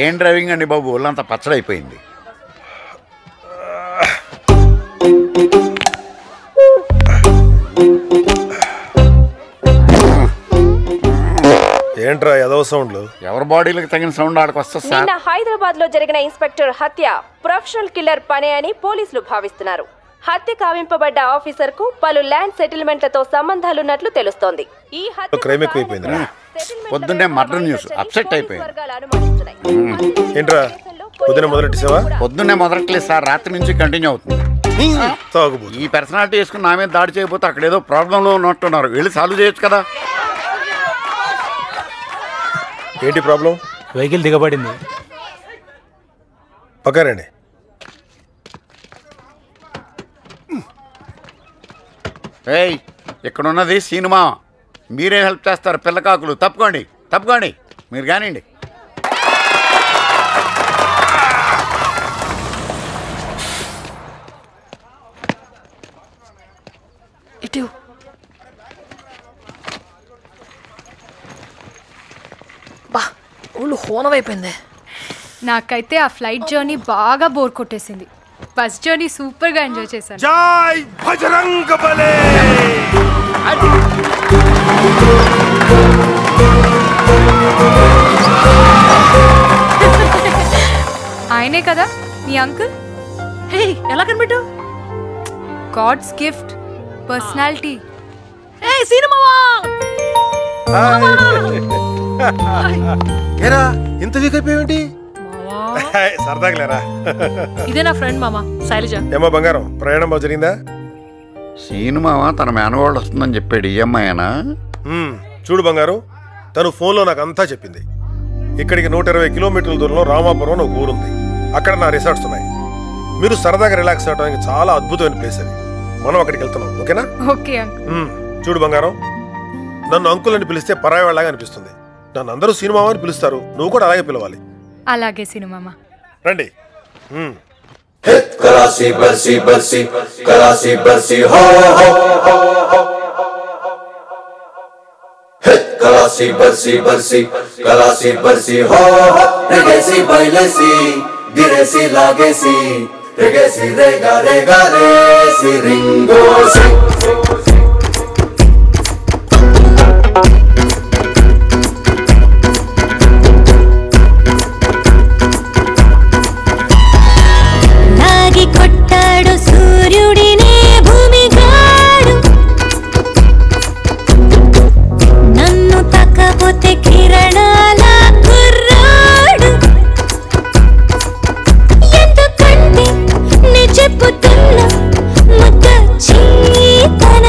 ఏం డ్రైవింగ్ అండి బాబు, ఒళ్ళంతా పచ్చడైపోయింది. ఏంట్రా ఏదో సౌండ్లు? ఎవరి బాడీలకు తగిన సౌండ్ ఆడకొస్తా సార్. నిన్న హైదరాబాద్ లో జరిగిన ఇన్స్పెక్టర్ హత్య ప్రొఫెషనల్ కిల్లర్ పనే అని పోలీసులు భావిస్తున్నారు. హత్య కావింపబడ్డ ఆఫీసర్ కు పలు ల్యాండ్ సెటిల్మెంట్లతో సంబంధాలున్నట్లు తెలుస్తోంది. ఈ హత్య పొద్దున్నే మర్డర్ న్యూస్ అప్సెట్ అయిపోయింది. ఏంట్రా పొద్దున్నే మొదలట్లేదు సార్, రాత్రి నుంచి కంటిన్యూ అవుతుంది. ఈ పర్సనాలిటీ వేసుకుని నా మీద దాడి చేయకపోతే అక్కడ ఏదో ప్రాబ్లంలో ఉన్నట్టున్నారు, వెళ్ళి సాల్వ్ చేయొచ్చు కదా. ఏంటి ప్రాబ్లం? వెహికల్ దిగబడింది. పక్కరండి. ఏయ్, ఇక్కడ ఉన్నది సినిమా, మీరే హెల్ప్ చేస్తారు పిల్లకాకులు. తప్పుకోండి తప్పుకోండి, మీరు కానివ్వండి. ఇటు బా ఊళ్ళు హోనం అయిపోయింది. నాకైతే ఆ ఫ్లైట్ జర్నీ బాగా బోర్ కొట్టేసింది. బస్ జర్నీ సూపర్ గా ఎంజాయ్ చేశాను. జై బజరంగబలి. ఆయనే కదా మీ అంకుల్? హే, ఎలా కనిపెట్టావు? God's gift, personality. హే సినిమావా, ఏరా ఇంత వీక్ అయిపోయావేంటి? సరదాగా లేరా. ఇదే నా ఫ్రెండ్ మామ శైలజ. ఏమో బంగారం, ప్రయాణం బాగా జరిగిందా? సినిమా తన మేనవాళ్ళు వస్తుందని చెప్పాడు. ఈఎంఐనా? చూడు బంగారం, తను ఫోన్లో నాకు అంతా చెప్పింది. ఇక్కడికి 120 కిలోమీటర్ల దూరంలో రామాపురం అని ఒక ఊరుంది. అక్కడ నా రిసార్ట్స్ ఉన్నాయి. మీరు సరదాగా రిలాక్స్ అవడానికి చాలా అద్భుతమైన ప్లేస్ అది. మనం అక్కడికి వెళ్తున్నాం, ఓకేనా? Okay uncle. చూడు బంగారం, నన్ను అంకుల్ అని పిలిస్తే పరాయి వాళ్ళగా అనిపిస్తుంది. నన్ను అందరూ సినిమా అని పిలుస్తారు, నువ్వు కూడా అలాగే పిలవాలి. అలాగే సినిమా. రండి. కలాసి బర్సి బర్సి కలాసి బర్సి హో హో కలాసి బర్సి బర్సి కలాసి బర్సి హో రెగేసి బైలేసి గిరేసి లాగేసి రెగేసి రేగా రేగా రేసి రింగోసి కొట్టాడు సూర్యుడినే భూమిగాడు, నన్ను తక్కపోతే కిరణాల కుర్రాడు. ఎందుకంటే నే చెప్పుతున్నా ముద్దొచ్చి తన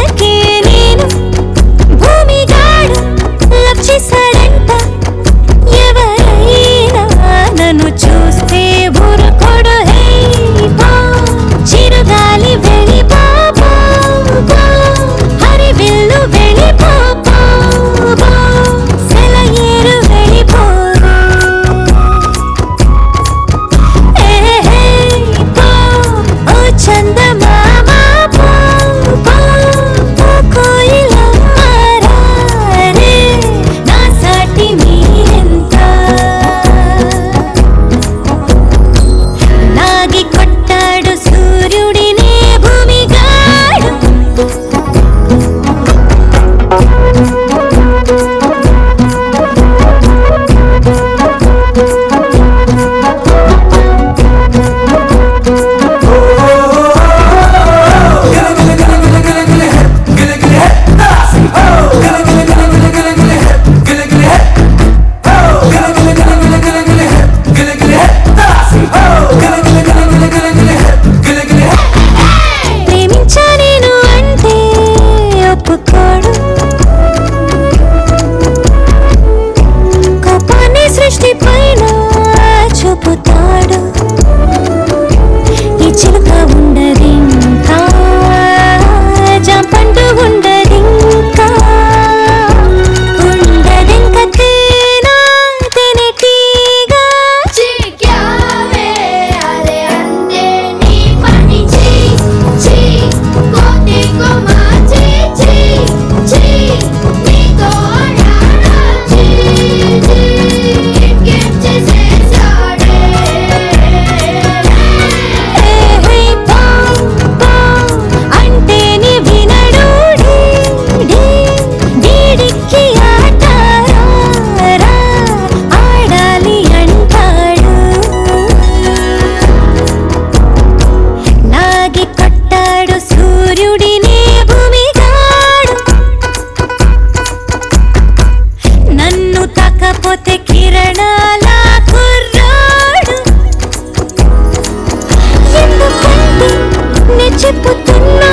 చెప్పుతున్నా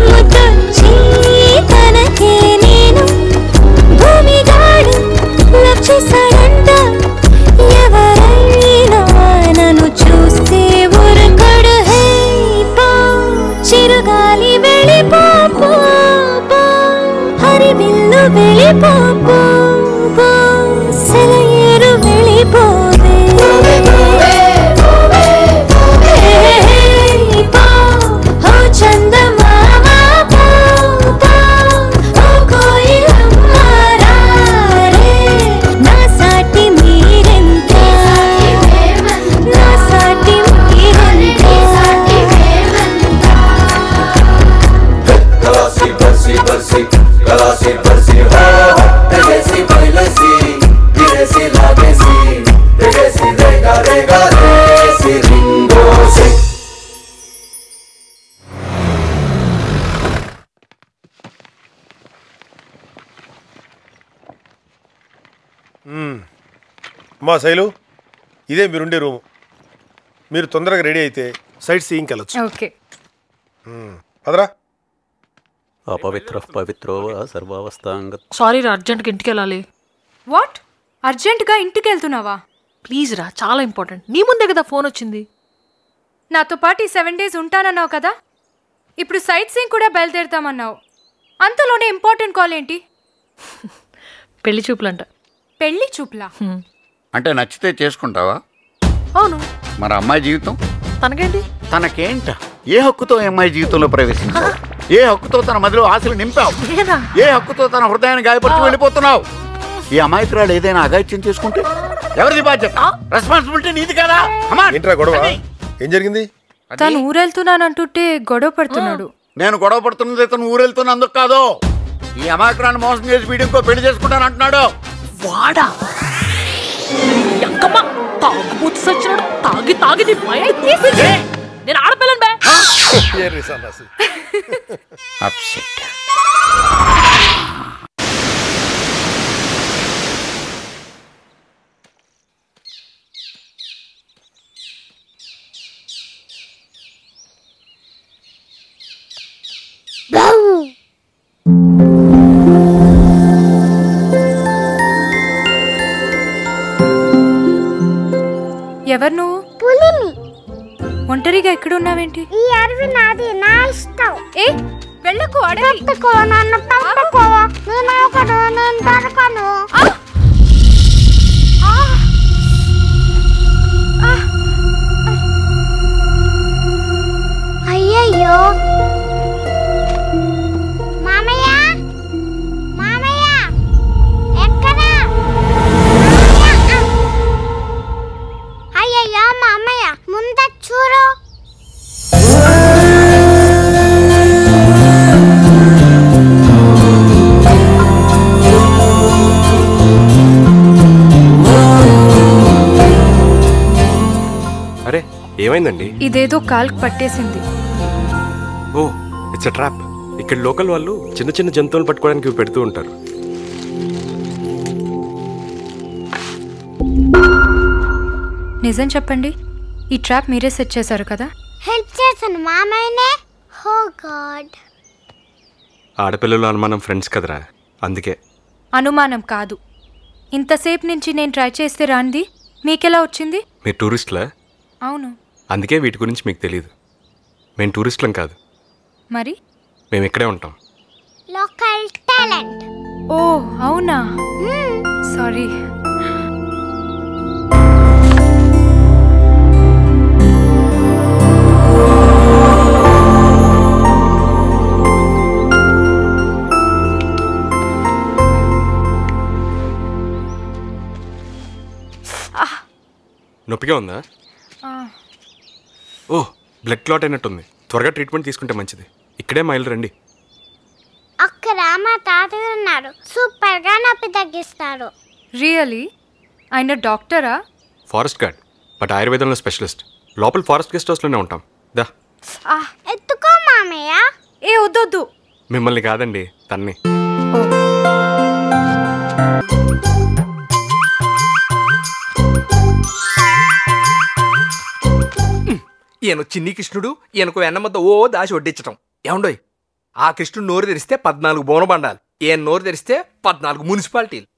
ముద్దొచ్చి తనకే నేను భూమిగాడు లవ్ చేశాడంట ఎవరైనా నన్ను చూస్తే ఊరకడు హే పో చిరుగాలి వెళ్ళిపో హరివిల్లు వెళ్ళిపో సెలయేరు వెళ్ళిపోవే ఓ చందమామ ఓ కోయిలమ్మ రారే నా సాటి మీరెంత నా సాటి మీరెంత Kalasi barsi barsi, kalasi barsi ho. Tegesi bailesi, giresi lagesi, tegesi rega rega resi ringo se. మా శైలు ఇదే మీరుండే రూము. మీరు తొందరగా రెడీ అయితే సైట్ సీయింగ్కి వెళ్ళొచ్చు. ఓకే. పదరా. అపవిత్ర పవిత్రో సర్వావస్థాంగ. సారీ రా, అర్జెంట్గా ఇంటికి వెళ్ళాలి. వాట్? అర్జెంటుగా ఇంటికి వెళ్తున్నావా? ప్లీజ్ రా, చాలా ఇంపార్టెంట్. నీ ముందే కదా ఫోన్ వచ్చింది. నాతో పాటు ఈ 7 days ఉంటానన్నావు కదా, ఇప్పుడు సైట్ సీయింగ్ కూడా బయలుదేరుతామన్నావు. అంతలోనే ఇంపార్టెంట్ కాల్ ఏంటి? పెళ్లి చూపులంట. పెళ్లి చూపులా? అంటే నచ్చితే చేసుకుంటావా? అవును. మరి అమ్మాయి జీవితం తనకేంటి? తనకేంట? ఏ హక్కుతో అమ్మాయి జీవితంలో ప్రవేశించావు? ఏ హక్కుతో తన మదిలో ఆశలు నింపావు? ఏ హక్కుతో తన హృదయాన్ని గాయపరిచి వెళ్ళిపోతున్నావు? ఈ అమాయకురాలు ఏదైనా అగాయిత్యం చేసుకుంటే ఎవరిది బాధ్యత? రెస్పాన్సిబిలిటీ నీది కదా. ఏంట్రా గొడవ? ఏం జరిగింది? తను ఊరెళ్తున్నానంటుంటే గొడవ పడుతున్నాడు. నేను గొడవ పడుతున్నది తను ఊరెళ్తున్నందుకు కాదు, ఈ అమాయకురాన్ని మోసం చేసి వీడికో పెళ్లి చేసుకుంటాను అంటున్నాడు. వాడా ఎంకమ్మ తాగుబోతు సచ్చినాడు. తాగి తాగి నేను ఆడపిల్లని బే. అప్సెట్. ఎవరు నువ్వు? పులిని. ఒంటరిగా ఎక్కడున్నావేంటి? ఈ అడవి నాది, నా ఇష్టం. ఏ వెళ్ళకు, అడవి. పట్టుకో నన్ను, పట్టుకో. నేను ఒకడు, నేను దొరకను. అయ్యయ్యో మామయ్య, మామయ్య ఎక్కడా? అయ్యయ్యో మామయ్య ముందే చూడు. అరే ఏమైందండి? ఇదేదో కాల్కి పట్టేసింది. Oh it's a trap. ఇక్కడ లోకల్ వాళ్ళు చిన్న చిన్న జంతువులు పట్టుకోవడానికి ఇవి పెడుతూ ఉంటారు. నిజం చెప్పండి, ఈ ట్రాప్ మీరే సెట్ చేశారు కదా? హెల్ప్ చేశాను మామయ్యనే. ఓ గాడ్. ఆడపిల్లలు అనుమానం ఫ్రెండ్స్ కదరా, అందుకే. అనుమానం కాదు, ఇంతసేపు నుంచి నేను ట్రై చేస్తే రాంది మీకెలా వచ్చింది? మీరు టూరిస్ట్లా? అవును. అందుకే వీటి గురించి మీకు తెలియదు. మేము టూరిస్టులం కాదు, మరి మేము ఇక్కడే ఉంటాం. Local talent. ఓ అవునా, సారీ. నొప్పిగా ఉందా? ఓ బ్లడ్ క్లాట్ అయినట్టుంది. త్వరగా ట్రీట్మెంట్ తీసుకుంటే మంచిది. ఇక్కడే మైలు రండి. అక్కడ మా తాతయ్య ఉన్నారు, సూపర్ గా నొప్పి తగ్గిస్తారు. రియలీ? ఆయన డాక్టరా? ఫారెస్ట్ గార్డ్, బట్ ఆయుర్వేదంలో స్పెషలిస్ట్. లోపల ఫారెస్ట్ గెస్ట్ హౌస్లోనే ఉంటాం. దా ఎత్తుకో మామయ్య. ఏ వద్దొద్దు. మిమ్మల్ని కాదండి, తన్ని. ఈయన చిన్ని కృష్ణుడు, ఈయనకు వెన్నమ్మతో ఓ దాచి వడ్డించటం. ఏమండోయ్, ఆ కృష్ణుడు నోరు తెరిస్తే 14 బోనబండాలు, ఈయన నోరు తెరిస్తే 14 మున్సిపాలిటీలు.